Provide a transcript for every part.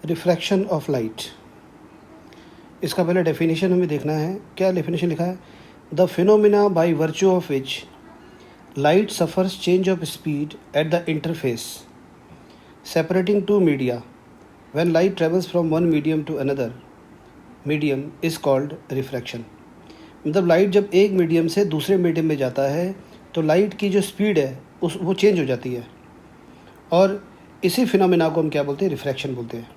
Refraction of light. इसका पहले definition हमें देखना है। क्या डेफिनेशन लिखा है? The phenomena by virtue of which light suffers change of speed at the interface separating two media when light travels from one medium to another medium is called refraction. मतलब light जब एक medium से दूसरे medium में जाता है तो light की जो स्पीड है वो चेंज हो जाती है, और इसी फिनोमिना को हम क्या बोलते हैं? रिफ्रैक्शन बोलते हैं।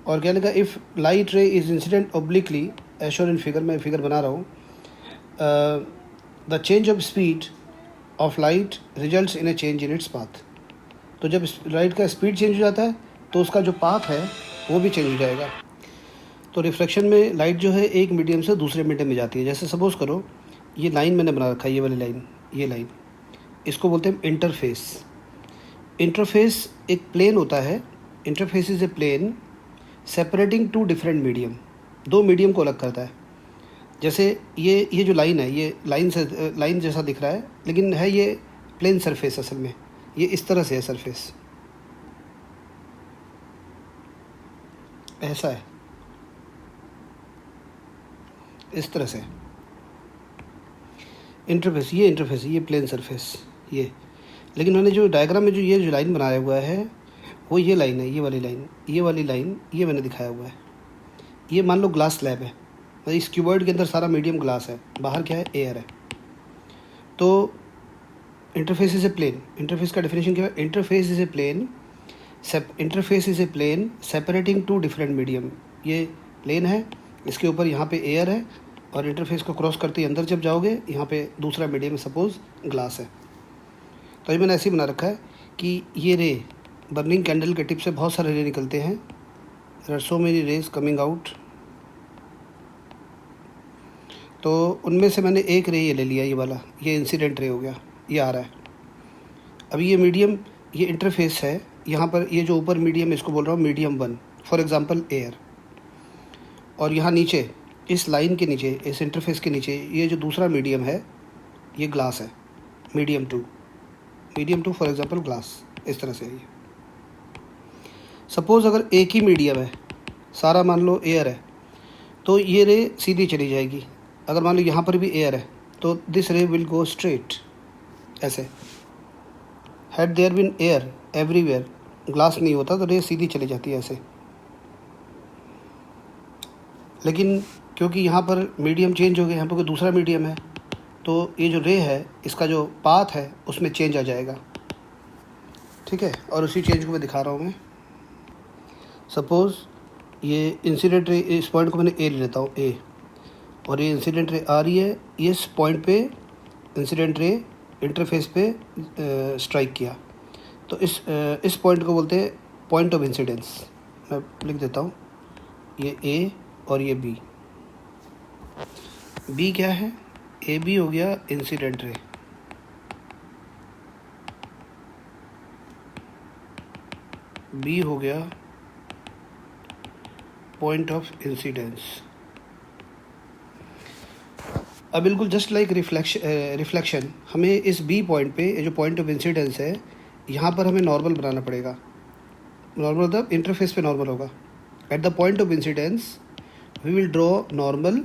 और क्या लिखा? If light ray is incident obliquely as shown in figure, मैं फिगर बना रहा हूँ, the change of speed of light results in a change in its path. तो जब लाइट का स्पीड चेंज हो जाता है तो उसका जो पाथ है वो भी चेंज हो जाएगा। तो रिफ्रैक्शन में लाइट जो है एक मीडियम से दूसरे मीडियम में जाती है। जैसे सपोज़ करो ये लाइन मैंने बना रखा है, ये वाली लाइन, ये लाइन, इसको बोलते हैं इंटरफेस। इंटरफेस एक प्लेन होता है। Interface is a plane separating two different medium, दो मीडियम को अलग करता है। जैसे ये जो लाइन है, ये लाइन जैसा दिख रहा है, लेकिन है ये प्लेन सरफेस। असल में ये इस तरह से है, सरफेस ऐसा है, इस तरह से इंटरफेस, ये प्लेन सरफेस ये। लेकिन मैंने जो डायग्राम में ये जो लाइन बनाया हुआ है वो ये लाइन है, ये वाली लाइन ये मैंने दिखाया हुआ है। ये मान लो ग्लास स्लैब है, मतलब इस क्यूबॉइड के अंदर सारा मीडियम ग्लास है, बाहर क्या है? एयर है। तो interface is a plane. Interface का डेफिनेशन क्या है? Interface is a plane separating two different medium. ये प्लेन है, इसके ऊपर यहाँ पे एयर है, और इंटरफेस को क्रॉस करते ही अंदर जब जाओगे यहाँ पे दूसरा मीडियम है, सपोज ग्लास है। तो ये मैंने ऐसे ही बना रखा है कि ये रे, बर्निंग कैंडल के टिप से बहुत सारे रे निकलते हैं। There are so many rays coming out. तो उनमें से मैंने एक रे ये ले लिया, ये वाला, ये इंसिडेंट रे हो गया, ये आ रहा है। अभी ये मीडियम, ये इंटरफेस है, यहाँ पर ये जो ऊपर मीडियम, इसको बोल रहा हूँ मीडियम 1, फॉर एग्जांपल एयर। और यहाँ नीचे, इस लाइन के नीचे, इस इंटरफेस के नीचे, ये जो दूसरा मीडियम है ये ग्लास है, मीडियम 2 फॉर एग्जांपल ग्लास। इस तरह से है ये। सपोज़ अगर एक ही मीडियम है, सारा मान लो एयर है, तो ये रे सीधी चली जाएगी। अगर मान लो यहाँ पर भी एयर है तो this ray will go straight ऐसे। Had there been air everywhere, glass नहीं होता तो रे सीधी चली जाती है ऐसे। लेकिन क्योंकि यहाँ पर मीडियम चेंज हो गया, यहाँ पर कोई दूसरा मीडियम है, तो ये जो रे है इसका जो पाथ है उसमें चेंज आ जाएगा। ठीक है, और उसी चेंज को मैं दिखा रहा हूँ मैं। सपोज़ ये इंसिडेंट रे, इस पॉइंट को मैंने ए ले लेता हूँ, ए, और ये इंसिडेंट रे आ रही है, इस पॉइंट पे इंसिडेंट रे इंटरफेस पे स्ट्राइक किया, तो इस पॉइंट को बोलते हैं पॉइंट ऑफ इंसिडेंस। मैं लिख देता हूँ, ये ए और ये बी। बी क्या है? ए बी हो गया इंसिडेंट रे, बी हो गया पॉइंट ऑफ इंसिडेंस। अब बिल्कुल जस्ट लाइक रिफ्लेक्शन, हमें इस बी पॉइंट पे, ये जो पॉइंट ऑफ इंसिडेंस है, यहाँ पर हमें नॉर्मल बनाना पड़ेगा। नॉर्मल मतलब इंटरफेस पे नॉर्मल होगा। At the point of incidence we will draw normal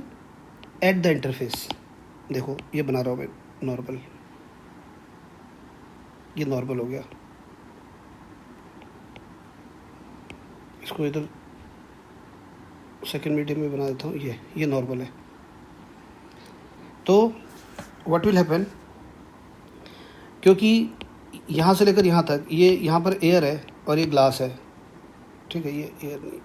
at the interface. देखो ये बना रहा हूँ मैं नॉर्मल, ये नॉर्मल हो गया। इसको इधर सेकेंड मीडियम में बना देता हूँ, ये नॉर्मल है। तो व्हाट विल हैपन, क्योंकि यहाँ से लेकर यहाँ तक, ये यहाँ पर एयर है और ये ग्लास है। ठीक है, ये एयर नहीं,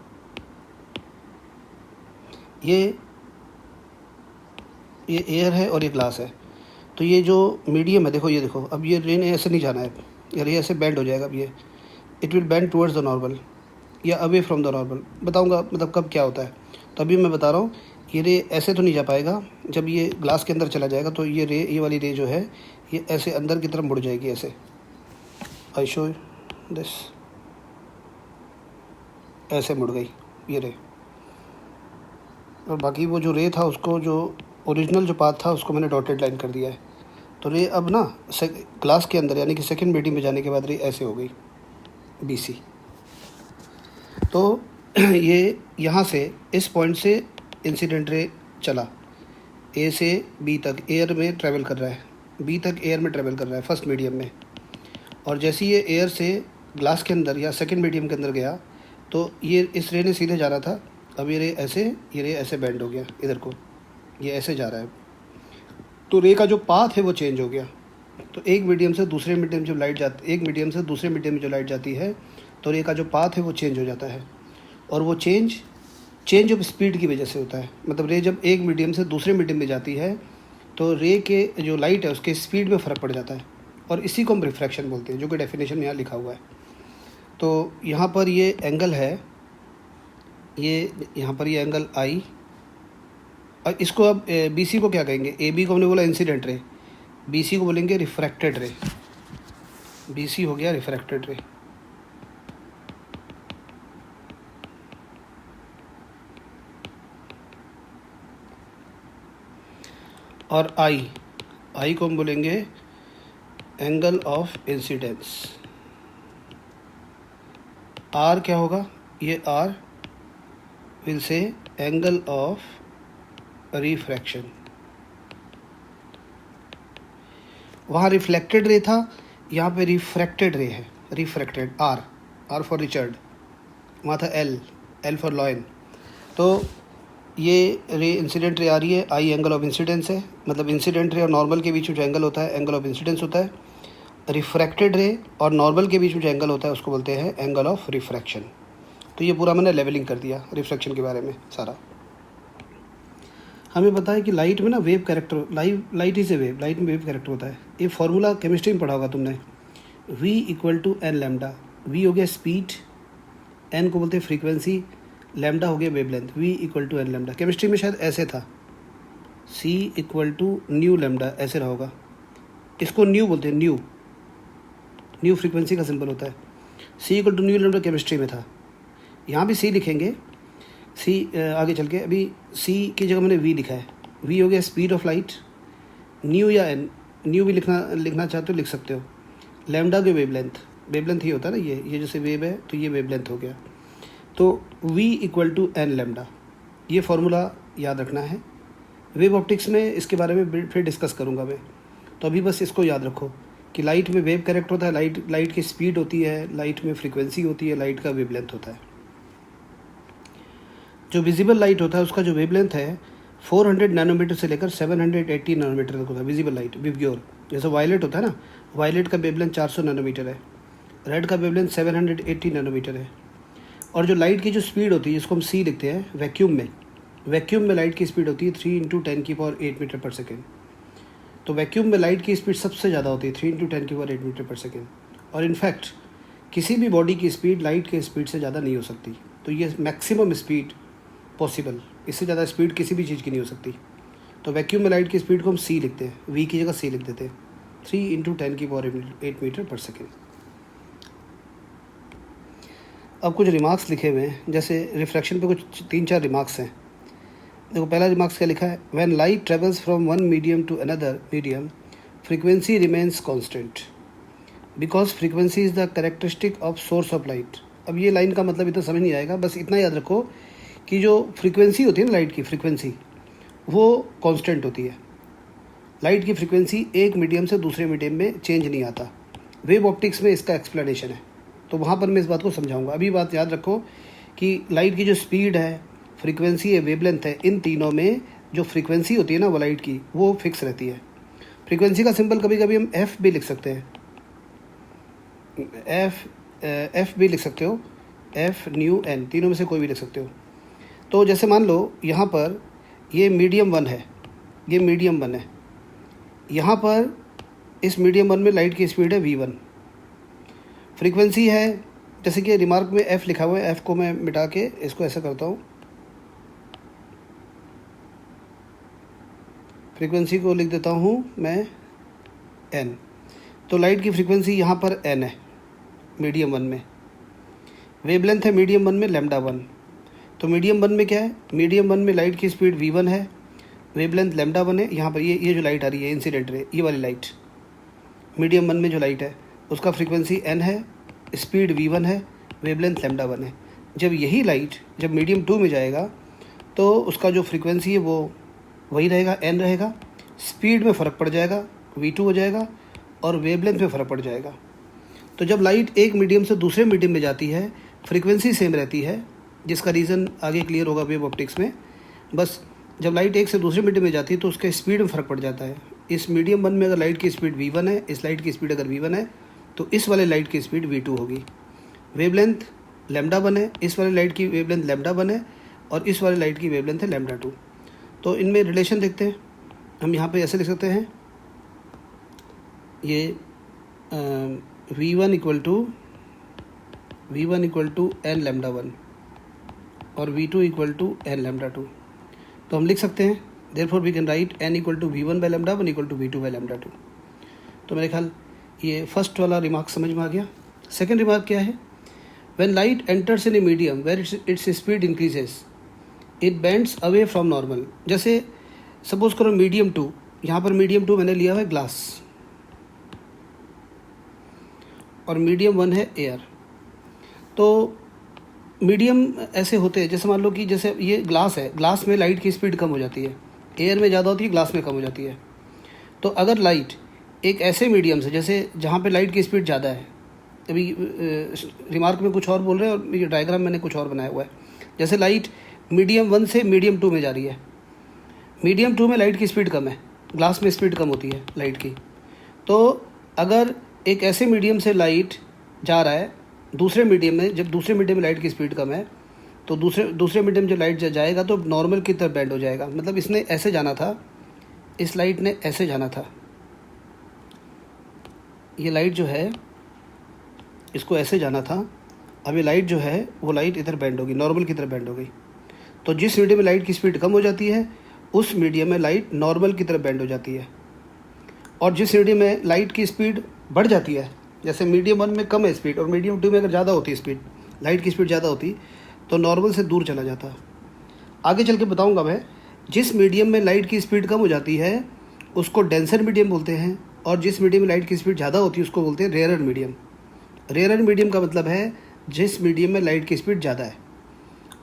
ये एयर है और ये ग्लास है। तो ये जो मीडियम है, देखो ये देखो, अब ये रे ने ऐसे नहीं जाना है, यार ये ऐसे बेंड हो जाएगा। अब ये it will bend towards the normal या अवे फ्रॉम द नॉर्मल। बताऊंगा मतलब कब क्या होता है। तो अभी मैं बता रहा हूँ, ये रे ऐसे तो नहीं जा पाएगा। जब ये ग्लास के अंदर चला जाएगा तो ये रे, ये वाली रे जो है, ये ऐसे अंदर की तरफ मुड़ जाएगी ऐसे। आई शो दिस, ऐसे मुड़ गई ये रे। और बाकी वो जो रे था, उसको जो ओरिजिनल जो पाथ था उसको मैंने डॉटेड लाइन कर दिया है। तो रे अब ना ग्लास के अंदर यानी कि सेकंड मीडियम में जाने के बाद रे ऐसे हो गई, BC। तो ये यहाँ से इस पॉइंट से इंसिडेंट रे चला, ए से बी तक एयर में ट्रैवल कर रहा है, बी तक एयर में ट्रैवल कर रहा है फर्स्ट मीडियम में, और जैसे ये एयर से ग्लास के अंदर या सेकंड मीडियम के अंदर गया तो ये इस रे ने सीधे जाना था, अब ये रे ऐसे बेंड हो गया इधर को, ये ऐसे जा रहा है, तो रे का जो पाथ है वो चेंज हो गया। तो एक मीडियम से दूसरे मीडियम जब लाइट जाती, एक मीडियम से दूसरे मीडियम में जो लाइट जाती है तो रे का जो पाथ है वो चेंज हो जाता है, और वो चेंज ऑफ स्पीड की वजह से होता है। मतलब रे जब एक मीडियम से दूसरे मीडियम में जाती है तो रे के जो लाइट है उसके स्पीड में फ़र्क पड़ जाता है, और इसी को हम रिफ्रैक्शन बोलते हैं, जो कि डेफिनेशन में यहाँ लिखा हुआ है। तो यहाँ पर ये एंगल है, ये यहाँ पर ये एंगल आई, और इसको अब बी सी को क्या कहेंगे, ए बी को हमने बोला इंसिडेंट रे, बी सी को बोलेंगे रिफ्रैक्टेड रे, बी सी हो गया रिफ्रैक्टेड रे। और आई को हम बोलेंगे एंगल ऑफ इंसिडेंस। आर क्या होगा, ये r will say angle of refraction. वहाँ रिफ्लेक्टेड रे था, यहाँ पे रिफ्रैक्टेड रे है, रिफ्रैक्टेड आर फॉर रिचर्ड, वहाँ था एल फॉर लॉयन। तो ये रे इंसिडेंट रे आ रही है, आई एंगल ऑफ इंसिडेंस है, मतलब इंसिडेंट रे और नॉर्मल के बीच में जो एंगल होता है एंगल ऑफ इंसिडेंस होता है। रिफ्रैक्टेड रे और नॉर्मल के बीच में जो एंगल होता है उसको बोलते हैं एंगल ऑफ रिफ्रैक्शन। तो ये पूरा मैंने लेवलिंग कर दिया रिफ्रैक्शन के बारे में सारा। हमें पता है कि लाइट में ना wave character, light is a wave, light में वेव कैरेक्टर होता है। ये फॉर्मूला केमिस्ट्री में पढ़ा होगा तुमने, v equal to n lambda. v हो गया स्पीड, n को बोलते हैं फ्रीक्वेंसी, लैम्डा हो गया wavelength, v equal to n lambda. Chemistry में शायद ऐसे था, c equal to nu lambda, ऐसे रहा होगा। इसको न्यू बोलते हैं, न्यू फ्रीक्वेंसी का सिंबल होता है। c equal to nu lambda chemistry में था, यहाँ भी c लिखेंगे। c आगे चल के अभी c की जगह मैंने v लिखा है, v हो गया स्पीड ऑफ लाइट, न्यू या n, न्यू भी लिखना चाहते हो लिख सकते हो। लैम्डा के वेवलेंथ ही होता है ना, ये जैसे वेव है तो ये वेवलेंथ हो गया। तो v equal to n lambda, ये फार्मूला याद रखना है। वेव ऑप्टिक्स में इसके बारे में फिर डिस्कस करूँगा मैं, तो अभी बस इसको याद रखो कि लाइट में वेव कैरेक्टर होता है, लाइट की स्पीड होती है, लाइट में फ्रीक्वेंसी होती है, लाइट का वेवलेंथ होता है। जो विजिबल लाइट होता है उसका जो वेवलेंथ है 400 नैनोमीटर से लेकर 780 नैनोमीटर तक होता है विजिबल लाइट, विवग्योर। जैसे वायलेट होता है ना, वायलेट का वेवलेंथ 400 नैनोमीटर है, रेड का वेवलेंथ 780 नैनोमीटर है। और जो लाइट की जो स्पीड होती है जिसको हम सी लिखते हैं, वैक्यूम में लाइट की स्पीड होती है 3 × 10⁸ मीटर पर सेकेंड। तो वैक्यूम में लाइट की स्पीड सबसे ज़्यादा होती है 3 × 10⁸ मीटर पर सेकेंड। और इनफैक्ट किसी भी बॉडी की स्पीड लाइट के स्पीड से ज़्यादा नहीं हो सकती। तो ये मैक्सिमम स्पीड पॉसिबल, इससे ज़्यादा स्पीड किसी भी चीज़ की नहीं हो सकती। तो वैक्यूम में लाइट की स्पीड को हम सी लिखते हैं, वी की जगह सी लिख देते हैं, 3 × 10⁸ मीटर पर सेकेंड। अब कुछ रिमार्क्स लिखे हुए हैं, जैसे रिफ्रैक्शन पे कुछ 3-4 रिमार्क्स हैं। देखो पहला रिमार्क्स क्या लिखा है, when light travels from one medium to another medium frequency remains constant because frequency is the characteristic of source of light. अब ये लाइन का मतलब इतना समझ नहीं आएगा, बस इतना याद रखो कि जो फ्रीक्वेंसी होती है ना लाइट की फ्रीक्वेंसी, वो कांस्टेंट होती है। लाइट की फ्रीक्वेंसी एक मीडियम से दूसरे मीडियम में चेंज नहीं आता। वेव ऑप्टिक्स में इसका एक्सप्लेनेशन है, तो वहाँ पर मैं इस बात को समझाऊंगा। अभी बात याद रखो कि लाइट की जो स्पीड है, फ्रीक्वेंसी है, वेवलेंथ है, इन तीनों में जो फ्रीक्वेंसी होती है ना वो लाइट की, वो फिक्स रहती है। फ्रीक्वेंसी का सिंबल कभी कभी हम एफ भी लिख सकते हैं, एफ भी लिख सकते हो, एफ न्यू एन, तीनों में से कोई भी लिख सकते हो। तो जैसे मान लो यहाँ पर ये मीडियम 1 है, ये मीडियम 1 है, यहाँ पर इस मीडियम 1 में लाइट की स्पीड है v1, फ्रीक्वेंसी है, जैसे कि रिमार्क में f लिखा हुआ है, f को मैं मिटा के इसको ऐसा करता हूँ, फ्रीक्वेंसी को लिख देता हूँ मैं n। तो लाइट की फ्रीक्वेंसी यहाँ पर n है मीडियम 1 में, वेवलेंथ है मीडियम 1 में λ1। तो मीडियम 1 में क्या है, मीडियम 1 में लाइट की स्पीड v1 है, वेवलेंथ λ1 है। यहाँ पर ये जो लाइट आ रही है इंसिडेंट रे, ये वाली लाइट मीडियम 1 में जो लाइट है उसका फ्रीक्वेंसी n है, स्पीड v1 है, वेवलेंथ λ1 है। जब यही लाइट जब मीडियम 2 में जाएगा तो उसका जो फ्रीक्वेंसी है वो वही रहेगा, n रहेगा, स्पीड में फ़र्क पड़ जाएगा, v2 हो जाएगा, और वेवलेंथ में फ़र्क पड़ जाएगा। तो जब लाइट एक मीडियम से दूसरे मीडियम में जाती है फ्रीक्वेंसी सेम रहती है, जिसका रीज़न आगे क्लियर होगा वेव ऑप्टिक्स में। बस जब लाइट एक से दूसरे मीडियम में जाती है तो उसके स्पीड में फ़र्क पड़ जाता है। इस मीडियम 1 में अगर लाइट की स्पीड v1 है, इस लाइट की स्पीड अगर v1 है, तो इस वाले लाइट की स्पीड v2 होगी। वेवलेंथ λ1 है, इस वाले लाइट की वेवलेंथ λ1 है, और इस वाले लाइट की वेवलेंथ है λ2। तो इनमें रिलेशन देखते हैं। हम यहाँ पे ऐसे लिख सकते हैं, ये v1 इक्वल टू n λ1 और v2 इक्वल टू n λ2। तो हम लिख सकते हैं therefore we can write n equal to v1 by λ1 equal to v2 by λ2। तो मेरे ख्याल ये फर्स्ट वाला रिमार्क समझ में आ गया। सेकेंड रिमार्क क्या है? When light enters in a medium where its speed increases it bends away from normal. जैसे सपोज करो मीडियम 2, यहाँ पर मीडियम 2 मैंने लिया हुआ है ग्लास, और मीडियम 1 है एयर। तो मीडियम ऐसे होते हैं, जैसे मान लो कि जैसे ये ग्लास है, ग्लास में लाइट की स्पीड कम हो जाती है, एयर में ज़्यादा होती है, ग्लास में कम हो जाती है। तो अगर लाइट एक ऐसे मीडियम से, जैसे जहाँ पे लाइट की स्पीड ज़्यादा है, अभी रिमार्क में कुछ और बोल रहे हैं और ये डायग्राम मैंने कुछ और बनाया हुआ है। जैसे लाइट मीडियम 1 से मीडियम 2 में जा रही है, मीडियम 2 में लाइट की स्पीड कम है, ग्लास में स्पीड कम होती है लाइट की। तो अगर एक ऐसे मीडियम से लाइट जा रहा है दूसरे मीडियम में, जब दूसरे मीडियम में लाइट की स्पीड कम है, तो दूसरे मीडियम जब लाइट जाएगा तो नॉर्मल की तरफ बेंड हो जाएगा। मतलब इसने ऐसे जाना था, इस लाइट ने ऐसे जाना था, ये लाइट जो है इसको ऐसे जाना था, अब ये लाइट जो है वो लाइट इधर बेंड होगी, नॉर्मल की तरफ बेंड हो गई। तो जिस मीडियम में लाइट की स्पीड कम हो जाती है उस मीडियम में लाइट नॉर्मल की तरफ बेंड हो जाती है, और जिस मीडियम में लाइट की स्पीड बढ़ जाती है, जैसे मीडियम 1 में कम है स्पीड और मीडियम 2 में अगर ज़्यादा होती है स्पीड, लाइट की स्पीड ज़्यादा होती तो नॉर्मल से दूर चला जाता। आगे चल के बताऊँगा मैं। जिस मीडियम में लाइट की स्पीड कम हो जाती है उसको डेंसर मीडियम बोलते हैं, और जिस मीडियम में लाइट की स्पीड ज़्यादा होती है उसको बोलते हैं रेयरर मीडियम। रेयरर मीडियम का मतलब है जिस मीडियम में लाइट की स्पीड ज़्यादा है,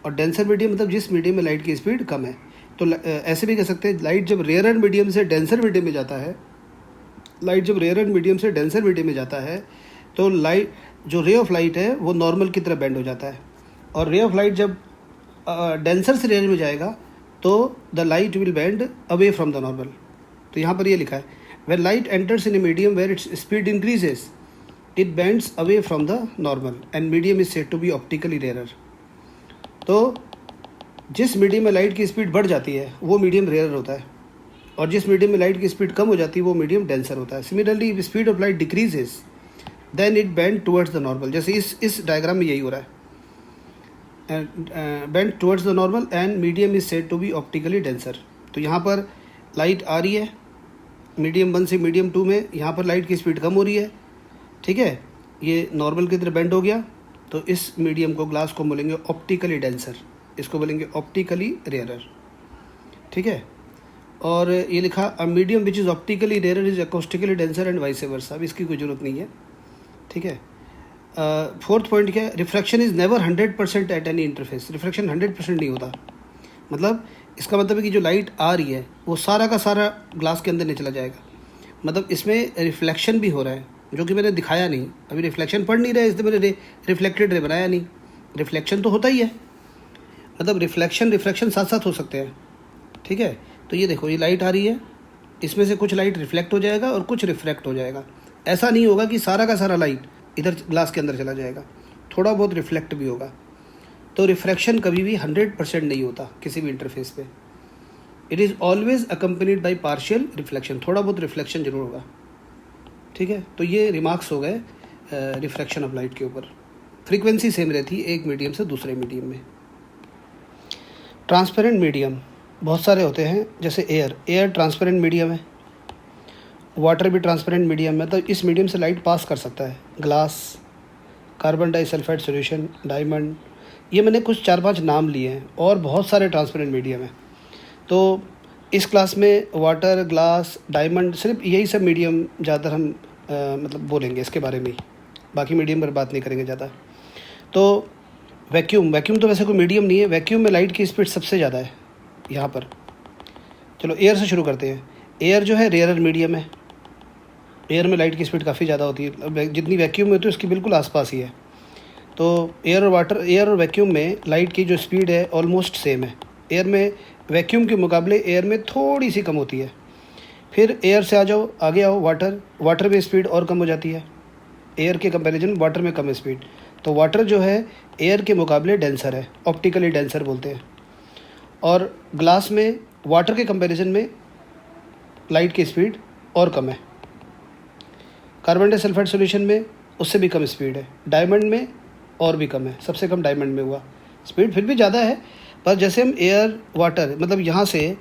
और डेंसर मीडियम मतलब जिस मीडियम में लाइट की स्पीड कम है। तो ऐसे भी कह सकते हैं, लाइट जब रेयरर मीडियम से डेंसर मीडियम में जाता है, लाइट जब रेयरर मीडियम से डेंसर मीडियम में जाता है तो लाइट जो रे ऑफ लाइट है वो नॉर्मल की तरफ बेंड हो जाता है, और रे ऑफ लाइट जब डेंसर से रेयर में जाएगा तो the light will bend away from the normal. तो यहाँ पर ये लिखा है, when light enters in a medium where its speed increases it bends away from the normal and medium is said to be optically rarer. तो जिस medium में light की स्पीड बढ़ जाती है वो मीडियम रेयर होता है, और जिस मीडियम में लाइट की स्पीड कम हो जाती है वो मीडियम डेंसर होता है। Similarly if speed of light decreases then it bend towards the normal. जैसे इस डायग्राम में यही हो रहा है, bend towards the normal and medium is said to be optically denser. तो यहाँ पर लाइट आ रही है मीडियम 1 से मीडियम 2 में, यहाँ पर लाइट की स्पीड कम हो रही है, ठीक है, ये नॉर्मल की तरह बेंड हो गया, तो इस मीडियम को, ग्लास को बोलेंगे ऑप्टिकली डेंसर, इसको बोलेंगे ऑप्टिकली रेयरर, ठीक है। और ये लिखा a medium which is optically rarer is acoustically denser and vice versa. अब इसकी कोई ज़रूरत नहीं है, ठीक है। फोर्थ पॉइंट क्या है? Refraction is never 100% at any interface. Refraction 100% नहीं होता, मतलब इसका मतलब है कि जो लाइट आ रही है वो सारा का सारा ग्लास के अंदर नहीं चला जाएगा, मतलब इसमें रिफ्लेक्शन भी हो रहा है, जो कि मैंने दिखाया नहीं। अभी रिफ्लेक्शन पढ़ नहीं रहा है इसलिए मैंने रिफ्लेक्टेड रे बनाया नहीं। रिफ्लेक्शन तो होता ही है, मतलब रिफ्लेक्शन साथ साथ हो सकते हैं, ठीक है। तो ये देखो, ये लाइट आ रही है, इसमें से कुछ लाइट रिफ्लेक्ट हो जाएगा और कुछ रिफ्रैक्ट हो जाएगा। ऐसा नहीं होगा कि सारा का सारा लाइट इधर ग्लास के अंदर चला जाएगा, थोड़ा बहुत रिफ्लेक्ट भी होगा। तो रिफ्रैक्शन कभी भी 100% नहीं होता किसी भी इंटरफेस पे। It is always accompanied by partial reflection, थोड़ा बहुत रिफ्लेक्शन जरूर होगा, ठीक है। तो ये रिमार्क्स हो गए रिफ्रैक्शन ऑफ लाइट के ऊपर। फ्रीक्वेंसी सेम रहती है एक मीडियम से दूसरे मीडियम में। ट्रांसपेरेंट मीडियम बहुत सारे होते हैं, जैसे एयर ट्रांसपेरेंट मीडियम है, वाटर भी ट्रांसपेरेंट मीडियम है, तो इस मीडियम से लाइट पास कर सकता है। Glass, carbon disulphide solution, diamond, ये मैंने कुछ 4-5 नाम लिए हैं, और बहुत सारे ट्रांसपेरेंट मीडियम हैं। तो इस क्लास में वाटर, ग्लास, डायमंड, सिर्फ यही सब मीडियम ज़्यादातर हम मतलब बोलेंगे इसके बारे में ही, बाकी मीडियम पर बात नहीं करेंगे ज़्यादा। तो वैक्यूम तो वैसे कोई मीडियम नहीं है, वैक्यूम में लाइट की स्पीड सबसे ज़्यादा है यहाँ पर। चलो एयर से शुरू करते हैं। एयर जो है रेयरर मीडियम है, एयर में लाइट की स्पीड काफ़ी ज़्यादा होती है, जितनी वैक्यूम में होती है उसकी बिल्कुल आसपास ही है। तो एयर और वैक्यूम में लाइट की जो स्पीड है ऑलमोस्ट सेम है। एयर में वैक्यूम के मुकाबले एयर में थोड़ी सी कम होती है। फिर एयर से आ जाओ, आगे आओ, वाटर में स्पीड और कम हो जाती है, एयर के कंपैरिजन वाटर में कम स्पीड। तो वाटर जो है एयर के मुकाबले डेंसर है, ऑप्टिकली डेंसर बोलते हैं। और ग्लास में वाटर के कंपैरिजन में लाइट की स्पीड और कम है। कार्बन डाइसल्फाइड सॉल्यूशन में उससे भी कम स्पीड है। डायमंड में और भी कम है, सबसे कम डायमंड में हुआ स्पीड, फिर भी ज़्यादा है। पर जैसे हम एयर वाटर मतलब यहाँ से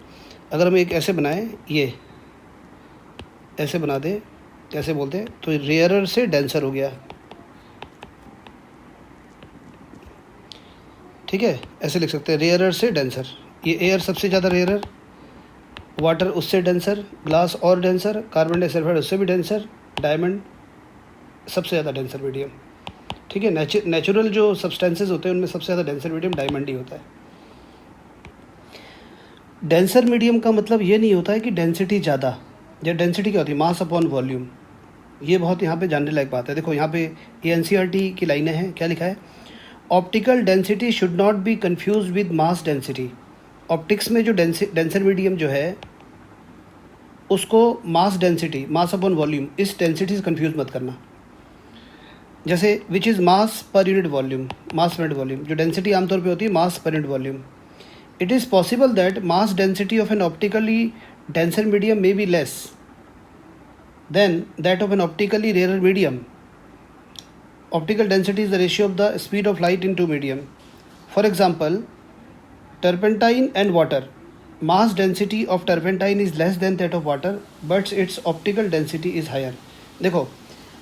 अगर हम एक ऐसे बनाएं, ये ऐसे बना दें, कैसे बोलते हैं, तो रेयरर से डेंसर हो गया, ठीक है, ऐसे लिख सकते हैं, रेयरर से डेंसर। ये एयर सबसे ज़्यादा रेयरर, वाटर उससे डेंसर, ग्लास और डेंसर, कार्बन डाइसल्फाइड उससे भी डेंसर, डायमंड सबसे ज़्यादा डेंसर मीडियम, ठीक है। नेचुरल जो सब्सटेंसेस होते हैं उनमें सबसे ज़्यादा डेंसर मीडियम डायमंड ही होता है। डेंसर मीडियम का मतलब ये नहीं होता है कि डेंसिटी ज़्यादा, जब डेंसिटी क्या होती है, मास अपॉन वॉल्यूम। ये बहुत यहाँ पे जानने लायक बात है। देखो यहाँ पे ये एनसीईआरटी की लाइनें हैं, क्या लिखा है, optical density should not be confuse with mass density. Optics में जो डेंसर मीडियम जो है उसको mass density, mass upon volume, इस डेंसिटी से कन्फ्यूज़ मत करना। जैसे which is mass per unit volume, mass per unit volume, जो डेंसिटी आमतौर पे होती है mass per unit volume. It is possible that mass density of an optically denser medium may be less than that of an optically rarer medium. Optical density is the ratio of the speed of light in two medium. For example, turpentine and water. Mass density of turpentine is less than that of water, but its optical density is higher. देखो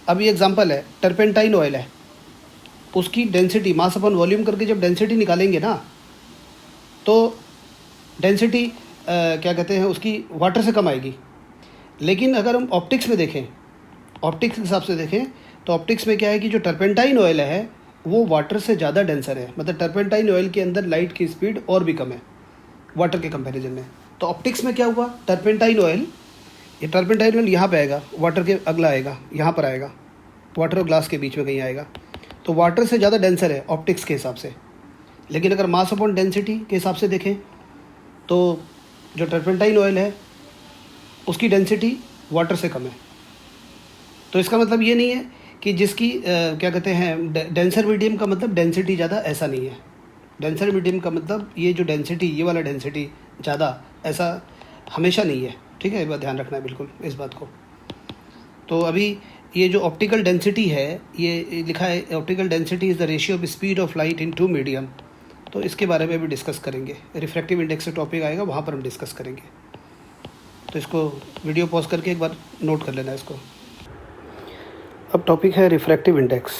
अब ये example है, turpentine oil है, उसकी density mass upon volume करके जब density निकालेंगे ना, तो डेंसिटी क्या कहते हैं उसकी वाटर से कम आएगी। लेकिन अगर हम ऑप्टिक्स में देखें, ऑप्टिक्स के हिसाब से देखें, तो ऑप्टिक्स में क्या है कि जो टर्पेंटाइन ऑयल है वो वाटर से ज़्यादा डेंसर है। मतलब टर्पेंटाइन ऑयल के अंदर लाइट की स्पीड और भी कम है वाटर के कंपैरिजन में। तो ऑप्टिक्स में क्या हुआ, टर्पेंटाइन ऑयल, ये टर्पेंटाइन ऑयल यहाँ पे आएगा, वाटर के अगला आएगा, यहाँ पर आएगा, वाटर और ग्लास के बीच में कहीं आएगा, तो वाटर से ज़्यादा डेंसर है ऑप्टिक्स के हिसाब से। लेकिन अगर मास अपॉन डेंसिटी के हिसाब से देखें तो जो टर्पेंटाइन ऑयल है उसकी डेंसिटी वाटर से कम है। तो इसका मतलब ये नहीं है कि जिसकी क्या कहते हैं डेंसर मीडियम का मतलब डेंसिटी ज़्यादा, ऐसा नहीं है। डेंसर मीडियम का मतलब ये जो डेंसिटी, ये वाला डेंसिटी ज़्यादा, ऐसा हमेशा नहीं है, ठीक है। ये बात ध्यान रखना है बिल्कुल इस बात को। तो अभी ये जो ऑप्टिकल डेंसिटी है, ये लिखा है optical density is the ratio of speed of light in two medium. तो इसके बारे में भी डिस्कस करेंगे, रिफ्रैक्टिव इंडेक्स से टॉपिक आएगा, वहाँ पर हम डिस्कस करेंगे। तो इसको वीडियो पॉज करके एक बार नोट कर लेना इसको। अब टॉपिक है रिफ्रैक्टिव इंडेक्स।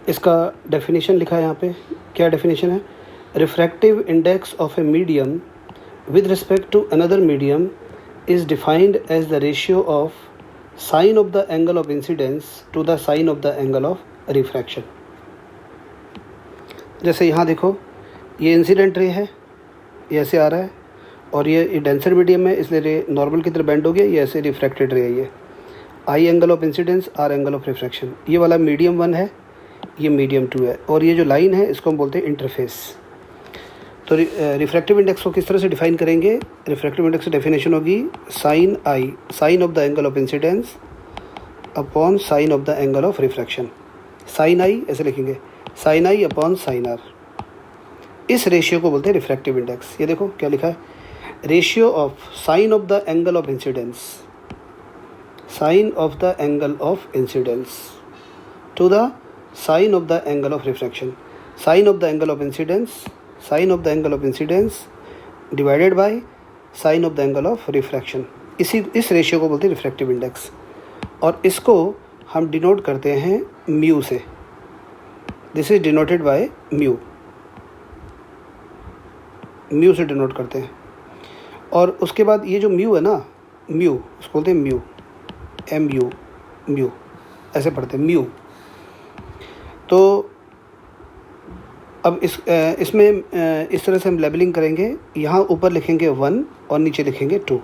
इसका डेफिनेशन लिखा है यहाँ पे, क्या डेफिनेशन है, refractive index of a medium with respect to another medium is defined as the ratio of sine of the angle of incidence to the sine of the angle of refraction. जैसे यहाँ देखो, ये incident ray है, ये ऐसे आ रहा है, और ये डेंसर मीडियम है इसलिए रे नॉर्मल की तरह बेंड हो गया, ये ऐसे रिफ्रैक्टेड रे है। ये I angle of incidence, R angle of refraction. ये वाला मीडियम 1 है, ये मीडियम 2 है, और ये जो लाइन है इसको हम बोलते हैं इंटरफेस। तो रिफ्रैक्टिव इंडेक्स को किस तरह से डिफाइन करेंगे, रिफ्रैक्टिव इंडेक्स की डेफिनेशन होगी sine I, sine of the angle of incidence upon sine of the angle of refraction. Sine I ऐसे लिखेंगे, साइन आई अपॉन साइन आर। इस रेशियो को बोलते हैं रिफ्रैक्टिव इंडेक्स। ये देखो क्या लिखा है, ratio of sine of the angle of incidence, sine of the angle of incidence to the sine of the angle of refraction. Sine of the angle of incidence, sine of the angle of incidence divided by sine of the angle of refraction. इस ratio को बोलते हैं refractive index, और इसको हम denote करते हैं mu से। This is denoted by mu, mu से डिनोट करते हैं। और उसके बाद ये जो म्यू है ना, म्यू उसको बोलते हैं म्यू, एम यू, म्यू ऐसे पढ़ते हैं म्यू। तो अब इसमें इस तरह से हम लेबलिंग करेंगे, यहाँ ऊपर लिखेंगे 1 और नीचे लिखेंगे 2।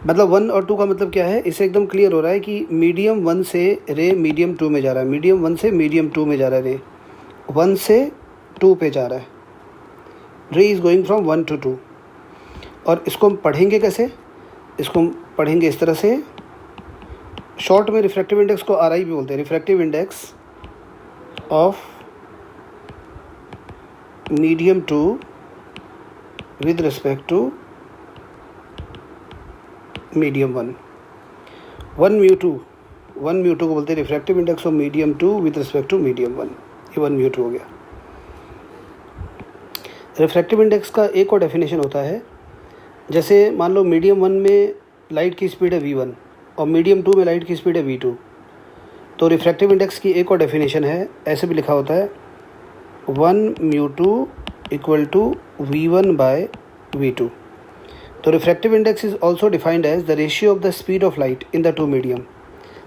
मतलब 1 और 2 का मतलब क्या है, इससे एकदम क्लियर हो रहा है कि मीडियम 1 से रे मीडियम 2 में जा रहा है, मीडियम 1 से मीडियम 2 में जा रहा है, रे 1 से 2 पे जा रहा है, रे इज़ गोइंग फ्रॉम 1 to 2। और इसको हम पढ़ेंगे कैसे, इसको हम पढ़ेंगे इस तरह से, शॉर्ट में रिफ्रैक्टिव इंडेक्स को RI भी बोलते हैं, refractive index of medium 2 with respect to medium 1। 1 mu 2 को बोलते हैं refractive index of medium 2 with respect to medium 1। ये 1 म्यू 2 हो गया। रिफ्रैक्टिव इंडेक्स का एक और डेफिनेशन होता है, जैसे मान लो मीडियम 1 में लाइट की स्पीड है v1 और मीडियम 2 में लाइट की स्पीड है v2, तो रिफ्रैक्टिव इंडेक्स की एक और डेफिनेशन है, ऐसे भी लिखा होता है 1 म्यू 2 इक्वल टू v1/v2। तो refractive index is also defined as the ratio of the speed of light in the two medium.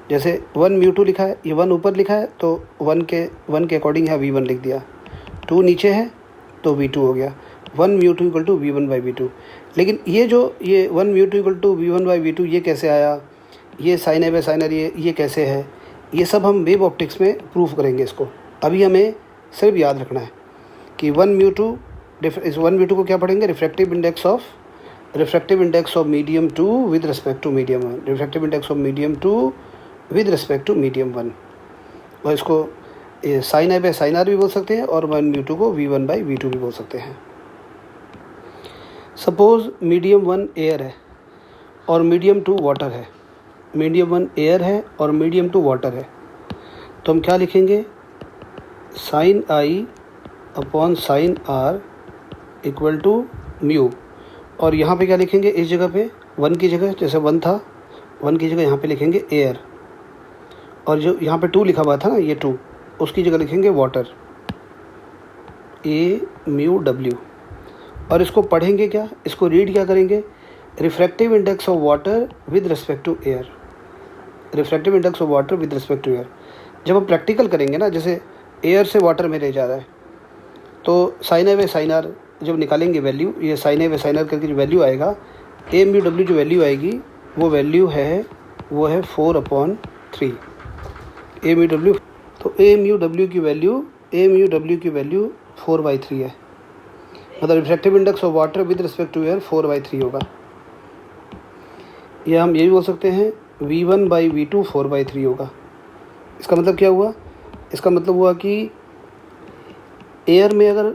जैसे 1 म्यू 2 लिखा है, ये 1 ऊपर लिखा है तो 1 के अकॉर्डिंग यहाँ v1 लिख दिया, 2 नीचे है तो v2 हो गया, 1 म्यू 2 इक्वल टू v1/v2। लेकिन ये 1 म्यू 2 इक्वल टू v1/v2 ये कैसे आया, ये sine a by sine r ये कैसे है, ये सब हम वेव ऑप्टिक्स में प्रूफ करेंगे इसको। अभी हमें सिर्फ याद रखना है कि 1 म्यू 2 को क्या पढ़ेंगे, refractive index of medium 2 with respect to medium 1, refractive index of medium 2 with respect to medium 1। और इसको sine a by sine r भी बोल सकते हैं और 1 म्यू 2 को v1/v2 भी बोल सकते हैं। सपोज मीडियम 1 एयर है और मीडियम 2 वाटर है, मीडियम 1 एयर है और मीडियम 2 वाटर है, तो हम क्या लिखेंगे, sine I upon sine r equal to mu. और यहाँ पे क्या लिखेंगे, इस जगह पे 1 की जगह, जैसे 1 था 1 की जगह यहाँ पे लिखेंगे एयर, और जो यहाँ पे 2 लिखा हुआ था ना, ये 2, उसकी जगह लिखेंगे वाटर, ए म्यू डब्ल्यू। और इसको पढ़ेंगे क्या, इसको रीड क्या करेंगे, refractive index of water with respect to air, refractive index of water with respect to air. जब हम प्रैक्टिकल करेंगे ना, जैसे एयर से वाटर में ले जा रहा है, तो sine a by sine r जब निकालेंगे वैल्यू, ये sine a by sine r करके जो वैल्यू आएगा, ए म्यू डब्ल्यू जो वैल्यू आएगी वो वैल्यू है 4/3 ए म्यू डब्ल्यू। तो ए म्यू डब्ल्यू की वैल्यू 4/3 है, मतलब refractive index of water with respect to air 4/3 होगा। या हम ये भी बोल सकते हैं v1/v2 4/3 होगा। इसका मतलब क्या हुआ, इसका मतलब हुआ कि एयर में अगर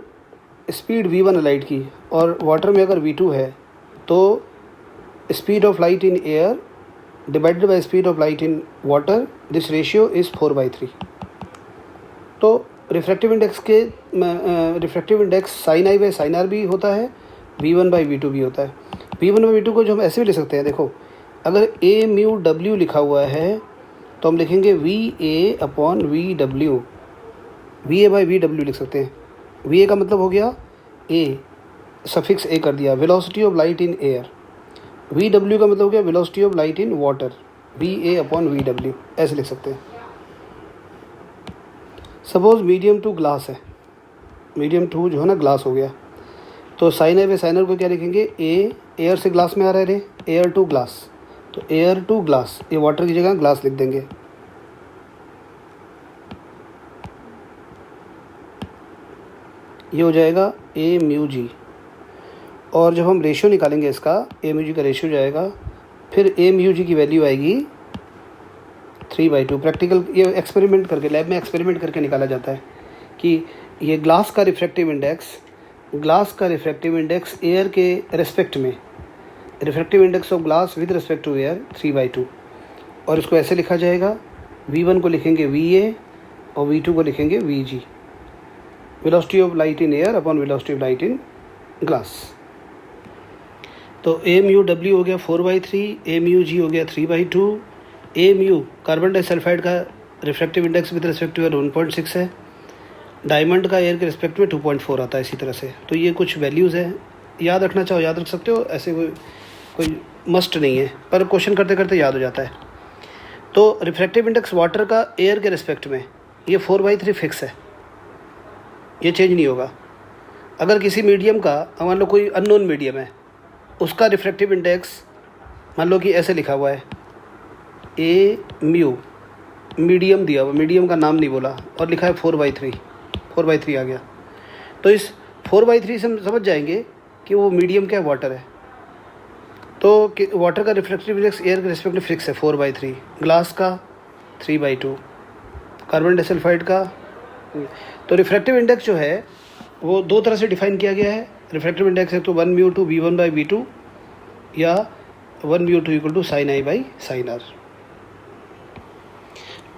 स्पीड v1 है लाइट की और वाटर में अगर v2 है, तो speed of light in air divided by speed of light in water, this ratio is 4/3। तो refractive index sine i by sine r भी होता है, v1/v2 भी होता है। v1/v2 को जो हम ऐसे भी लिख सकते हैं, देखो अगर ए म्यू डब्ल्यू लिखा हुआ है तो हम लिखेंगे va अपॉन v/w, va/v/w लिख सकते हैं। va का मतलब हो गया a, सफिक्स a कर दिया, velocity of light in air. v/w का मतलब हो गया velocity of light in water, va upon v/w, ऐसे लिख सकते हैं। सपोज मीडियम 2 ग्लास है, मीडियम 2 जो है ना ग्लास हो गया, तो sine a by sine r को क्या लिखेंगे, ए एयर से ग्लास में आ रहा है रे, एयर टू ग्लास, तो एयर टू ग्लास, ये वाटर की जगह ग्लास लिख देंगे। ये हो जाएगा ए म्यू जी। और जब हम रेशियो निकालेंगे इसका, ए म्यू जी का रेशियो जाएगा, फिर ए म्यू जी की वैल्यू आएगी 3/2। प्रैक्टिकल ये एक्सपेरिमेंट करके, लैब में एक्सपेरिमेंट करके निकाला जाता है कि ये ग्लास का रिफ्रैक्टिव इंडेक्स एयर के रिस्पेक्ट में, refractive index of glass with respect to air 3/2। और इसको ऐसे लिखा जाएगा, v1 को लिखेंगे va और v2 को लिखेंगे vg, velocity of light in air upon velocity of light in glass. तो ए म्यू डब्ल्यू हो गया 4/3, ए म्यू जी हो गया 3/2, ए म्यू कार्बन डाइसल्फाइड का refractive index with respect to air 1.6 है, डायमंड का एयर के रिस्पेक्ट में 2.4 आता है, इसी तरह से। तो ये कुछ वैल्यूज़ हैं, याद रखना चाहो याद रख सकते हो, ऐसे कोई मस्ट नहीं है, पर क्वेश्चन करते करते याद हो जाता है। तो रिफ्रैक्टिव इंडेक्स वाटर का एयर के रिस्पेक्ट में ये 4/3 फिक्स है, ये चेंज नहीं होगा। अगर किसी मीडियम का, मान लो कोई अननोन मीडियम है, उसका रिफ्रैक्टिव इंडेक्स मान लो कि ऐसे लिखा हुआ है ए म्यू, मीडियम दिया हुआ, मीडियम का नाम नहीं बोला और लिखा है 4/3, 4/3 आ गया। तो इस 4/3 से हम समझ जाएंगे कि वो मीडियम क्या है, वाटर है। तो वाटर का रिफ्रैक्टिव इंडेक्स एयर के रिस्पेक्ट में फिक्स है 4/3, ग्लास का 3/2, कार्बन डाइसल्फाइड का। तो रिफ्रैक्टिव इंडेक्स जो है वो दो तरह से डिफाइन किया गया है। रिफ्रैक्टिव इंडेक्स है तो 1μ2 V1/V2 या 1μ2 = sin I/sin R।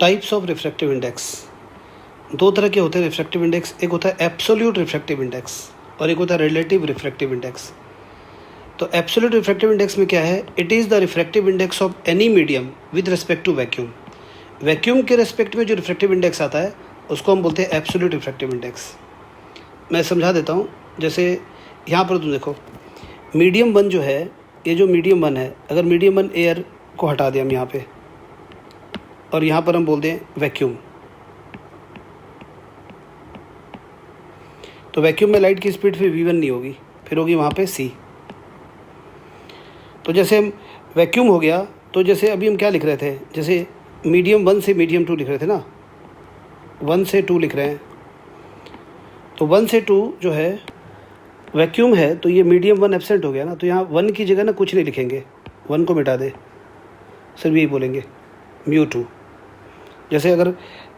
Types of refractive index दो तरह के होते हैं रिफ्रैक्टिव इंडेक्स। एक होता है एब्सोल्यूट रिफ्रैक्टिव इंडेक्स और एक होता है रिलेटिव रिफ्रैक्टिव इंडेक्स। तो एब्सोल्यूट रिफ्रैक्टिव इंडेक्स में क्या है, it is the refractive index of any medium with respect to vacuum. Vacuum के रिस्पेक्ट में जो रिफ्रैक्टिव इंडेक्स आता है उसको हम बोलते हैं एब्सोल्यूट रिफ्रैक्टिव इंडेक्स। मैं समझा देता हूँ। जैसे यहाँ पर तुम देखो मीडियम 1 जो है, ये जो मीडियम 1 है, अगर मीडियम 1 एयर को हटा दें हम यहाँ पे और यहाँ पर हम बोल दें वैक्यूम, तो वैक्यूम में लाइट की स्पीड फिर v1 नहीं होगी, फिर होगी वहाँ पे c। तो जैसे हम वैक्यूम हो गया, तो जैसे अभी हम क्या लिख रहे थे, जैसे मीडियम 1 से मीडियम 2 लिख रहे थे ना, 1 से 2 लिख रहे हैं। तो 1 से 2 जो है वैक्यूम है, तो ये मीडियम 1 एब्सेंट हो गया ना, तो यहाँ 1 की जगह ना कुछ नहीं लिखेंगे, 1 को मिटा दे, सिर्फ यही बोलेंगे μ2। जैसे अगर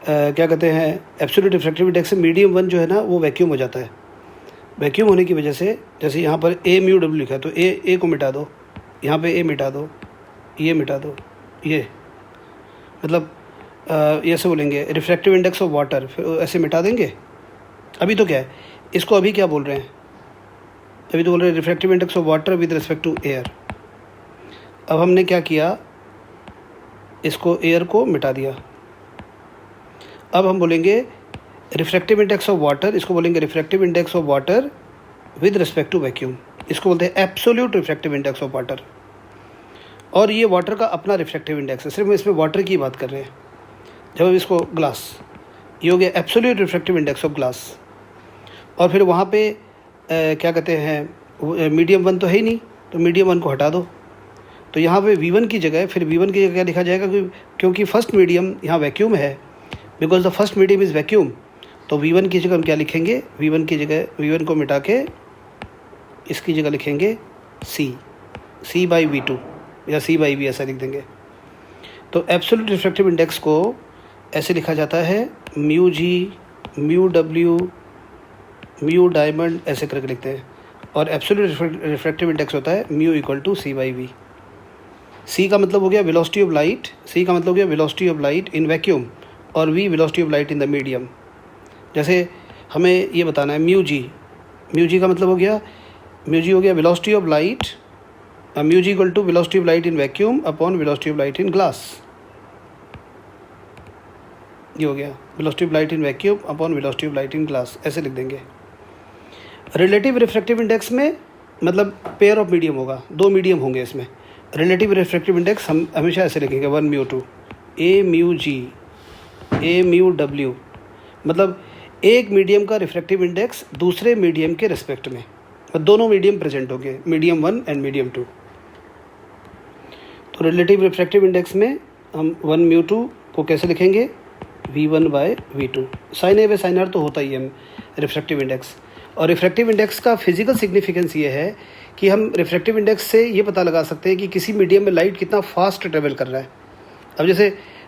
क्या कहते हैं एब्सोल्यूट रिफ्रैक्टिव इंडेक्स से मीडियम 1 जो है ना वो वैक्यूम हो जाता है। वैक्यूम होने की वजह से जैसे यहाँ पर a μw लिखा है तो ए को मिटा दो, यहाँ पे a मिटा दो, ये मिटा दो, ये मतलब ये ऐसे बोलेंगे रिफ्रैक्टिव इंडेक्स ऑफ वाटर, फिर ऐसे मिटा देंगे। अभी तो क्या है, इसको अभी क्या बोल रहे हैं, अभी तो बोल रहे हैं refractive index of water with respect to air. अब हमने क्या किया, इसको एयर को मिटा दिया। अब हम बोलेंगे रिफ्रैक्टिव इंडेक्स ऑफ वाटर, इसको बोलेंगे refractive index of water with respect to vacuum, इसको बोलते हैं absolute refractive index of water. और ये वाटर का अपना रिफ्रैक्टिव इंडेक्स है, सिर्फ इसमें वाटर की बात कर रहे हैं। जब हम इसको ग्लास, ये हो गया absolute refractive index of glass. और फिर वहाँ पे क्या कहते हैं मीडियम 1 तो है ही नहीं, तो मीडियम 1 को हटा दो, तो यहाँ पे v1 की जगह, फिर v1 की जगह क्या लिखा जाएगा, क्योंकि फर्स्ट मीडियम यहाँ वैक्यूम है, because the first medium is vacuum, तो v1 की जगह हम क्या लिखेंगे, v1 की जगह v1 को मिटा के इसकी जगह लिखेंगे c/v2 या c/v, ऐसा लिख देंगे। तो एब्सोल्यूट रिफ्रैक्टिव इंडेक्स को ऐसे लिखा जाता है μg, μw, म्यू डायमंड, ऐसे करके लिखते हैं। और एब्सोल्यूट रिफ्रैक्टिव इंडेक्स होता है μ = c/v। c का मतलब हो गया वेलोसिटी ऑफ लाइट, c का मतलब हो गया velocity of light in vacuum, और v velocity of light in the medium. जैसे हमें ये बताना है μg का मतलब हो गया, μg हो गया velocity of light, μg = velocity of light in vacuum upon velocity of light in glass. ये हो गया velocity of light in vacuum upon velocity of light in glass, ऐसे लिख देंगे। रिलेटिव रिफ्रैक्टिव इंडेक्स में मतलब पेयर ऑफ मीडियम होगा, 2 medium होंगे इसमें। रिलेटिव रिफ्रैक्टिव इंडेक्स हम हमेशा ऐसे लिखेंगे 1μ2 a μg a μw, मतलब एक मीडियम का रिफ्रैक्टिव इंडेक्स दूसरे मीडियम के रिस्पेक्ट में, और दोनों मीडियम प्रेजेंट होंगे, मीडियम 1 एंड मीडियम 2। तो रिलेटिव रिफ्रैक्टिव इंडेक्स में हम 1μ2 को कैसे लिखेंगे, v1/v2। sin A/sin R तो होता ही है रिफ्रैक्टिव इंडेक्स। और रिफ्रैक्टिव इंडेक्स का फिजिकल सिग्निफिकेंस ये है कि हम रिफ्रैक्टिव इंडेक्स से ये पता लगा सकते हैं कि किसी मीडियम में लाइट कितना फास्ट ट्रेवल कर रहा है। अब जैसे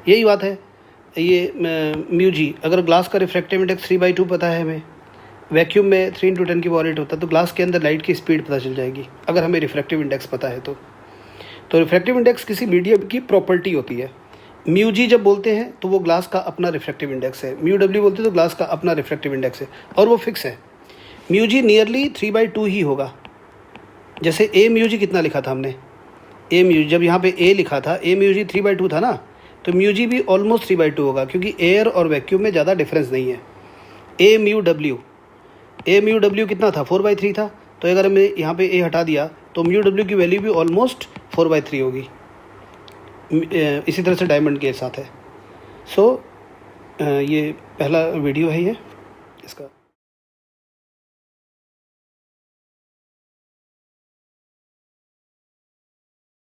यही बात है, ये μg, अगर ग्लास का रिफ्रैक्टिव इंडेक्स 3/2 पता है हमें, वैक्यूम में 3 × 10⁸ होता है, तो ग्लास के अंदर लाइट की स्पीड पता चल जाएगी अगर हमें रिफ्रैक्टिव इंडेक्स पता है तो रिफ्रैक्टिव इंडेक्स किसी मीडियम की प्रॉपर्टी होती है। μg जब बोलते हैं तो वो ग्लास का अपना रिफ्रैक्टिव इंडेक्स है, μw बोलते हैं तो ग्लास का अपना रिफ्रैक्टिव इंडेक्स है, और वो फिक्स है। μg नियरली 3/2 ही होगा। जैसे a μg कितना लिखा था हमने, a μg जब यहाँ पे a लिखा था, a μg 3/2 था ना, तो μg भी ऑलमोस्ट 3/2 होगा, क्योंकि एयर और वैक्यूम में ज़्यादा डिफरेंस नहीं है। a μw कितना था, 4/3 था, तो अगर हमने यहाँ पे a हटा दिया तो μw की वैल्यू भी ऑलमोस्ट 4/3 होगी। इसी तरह से डायमंड के साथ है। सो ये पहला वीडियो है ये इसका।